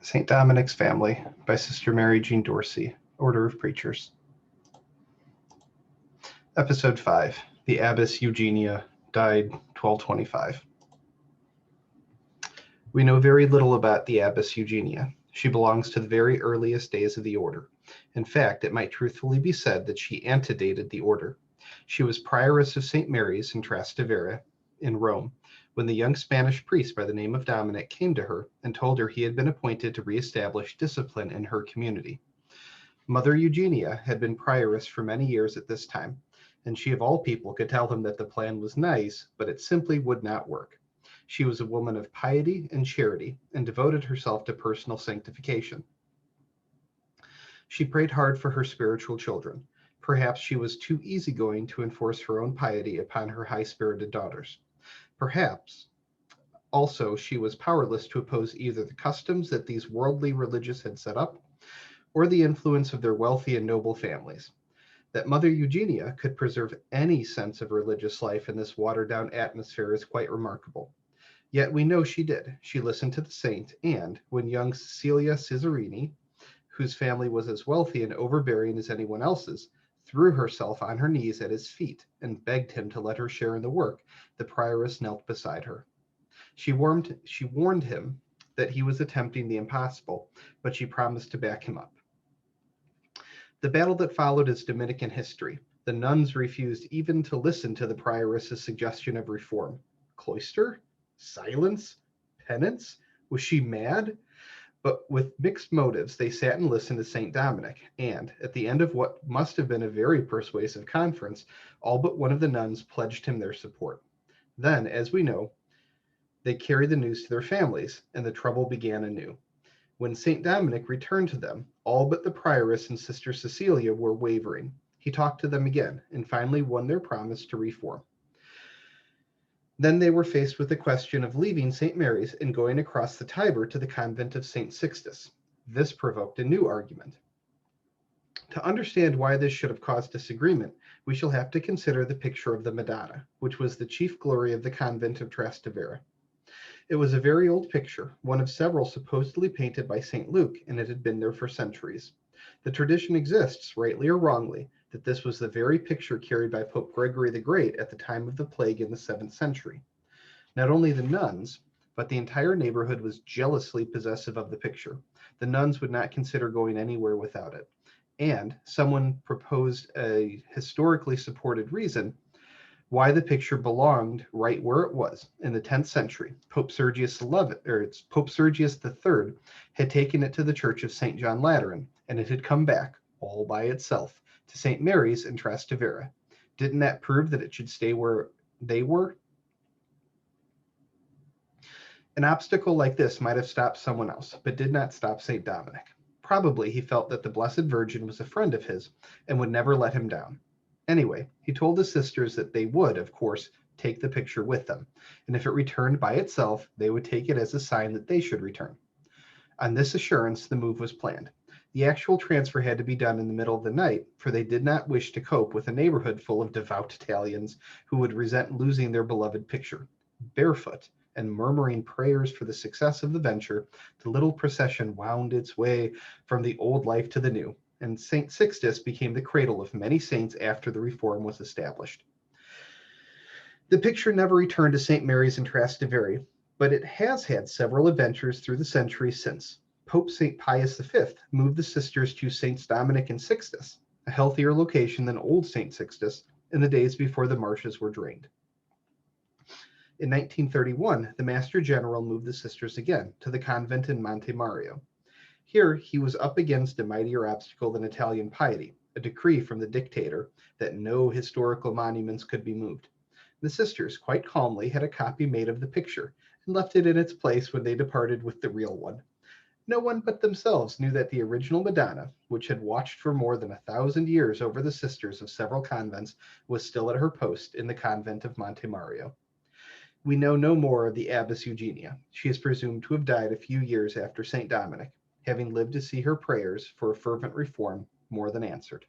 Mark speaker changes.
Speaker 1: St. Dominic's Family by Sister Mary Jean Dorsey, Order of Preachers. Episode 5, The Abbess Eugenia, died 1225. We know very little about the Abbess Eugenia. She belongs to the very earliest days of the order. In fact, it might truthfully be said that she antedated the order. She was prioress of St. Mary's in Trastevere in Rome, when the young Spanish priest by the name of Dominic came to her and told her he had been appointed to reestablish discipline in her community. Mother Eugenia had been prioress for many years at this time, and she of all people could tell him that the plan was nice, but it simply would not work. She was a woman of piety and charity and devoted herself to personal sanctification. She prayed hard for her spiritual children. Perhaps she was too easygoing to enforce her own piety upon her high-spirited daughters. Perhaps also she was powerless to oppose either the customs that these worldly religious had set up or the influence of their wealthy and noble families. That Mother Eugenia could preserve any sense of religious life in this watered-down atmosphere is quite remarkable. Yet we know she did. She listened to the saint, and when young Cecilia Cesarini, whose family was as wealthy and overbearing as anyone else's, threw herself on her knees at his feet and begged him to let her share in the work, the prioress knelt beside her. She warned him that he was attempting the impossible, but she promised to back him up. The battle that followed is Dominican history. The nuns refused even to listen to the prioress's suggestion of reform. Cloister? Silence? Penance? Was she mad? But with mixed motives, they sat and listened to St. Dominic, and at the end of what must have been a very persuasive conference, all but one of the nuns pledged him their support. Then, as we know, they carried the news to their families, and the trouble began anew. When St. Dominic returned to them, all but the prioress and Sister Cecilia were wavering. He talked to them again, and finally won their promise to reform. Then they were faced with the question of leaving St. Mary's and going across the Tiber to the convent of St. Sixtus. This provoked a new argument. To understand why this should have caused disagreement, we shall have to consider the picture of the Madonna, which was the chief glory of the convent of Trastevere. It was a very old picture, one of several supposedly painted by St. Luke, and it had been there for centuries. The tradition exists, rightly or wrongly, that this was the very picture carried by Pope Gregory the Great at the time of the plague in the 7th century. Not only the nuns, but the entire neighborhood was jealously possessive of the picture. The nuns would not consider going anywhere without it. And someone proposed a historically supported reason why the picture belonged right where it was. In the 10th century, Pope Sergius III had taken it to the Church of St. John Lateran, and it had come back, all by itself, to St. Mary's in Trastevere. Didn't that prove that it should stay where they were? An obstacle like this might have stopped someone else, but did not stop St. Dominic. Probably he felt that the Blessed Virgin was a friend of his and would never let him down. Anyway, he told the sisters that they would, of course, take the picture with them, and if it returned by itself, they would take it as a sign that they should return. On this assurance, the move was planned. The actual transfer had to be done in the middle of the night, for they did not wish to cope with a neighborhood full of devout Italians who would resent losing their beloved picture. Barefoot and murmuring prayers for the success of the venture, the little procession wound its way from the old life to the new, and St. Sixtus became the cradle of many saints after the reform was established. The picture never returned to St. Mary's in Trastevere, but it has had several adventures through the centuries since. Pope St. Pius V moved the sisters to Saints Dominic and Sixtus, a healthier location than old St. Sixtus, in the days before the marshes were drained. In 1931, the Master General moved the sisters again to the convent in Monte Mario. Here, he was up against a mightier obstacle than Italian piety, a decree from the dictator that no historical monuments could be moved. The sisters, quite calmly, had a copy made of the picture and left it in its place when they departed with the real one. No one but themselves knew that the original Madonna, which had watched for more than 1,000 years over the sisters of several convents, was still at her post in the convent of Monte Mario. We know no more of the Abbess Eugenia. She is presumed to have died a few years after St. Dominic, having lived to see her prayers for a fervent reform more than answered.